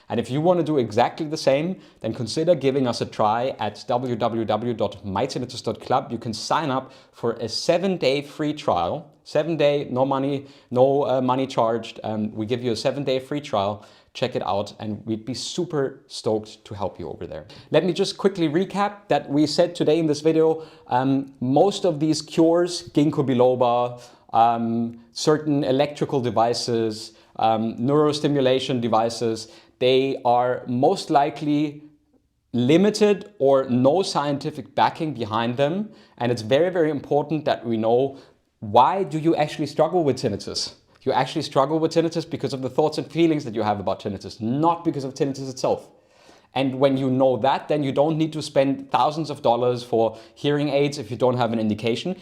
And if you want to do exactly the same, then consider giving us a try at www.MyTinnitus.Club. You can sign up for a 7-day free trial. 7-day, no money, no money charged. We give you a 7-day free trial. Check it out, and we'd be super stoked to help you over there. Let me just quickly recap that we said today in this video, most of these cures, Ginkgo biloba, certain electrical devices, neurostimulation devices, they are most likely limited or no scientific backing behind them. And it's very, very important that we know, why do you actually struggle with tinnitus? You actually struggle with tinnitus because of the thoughts and feelings that you have about tinnitus, not because of tinnitus itself. And when you know that, then you don't need to spend thousands of dollars for hearing aids if you don't have an indication.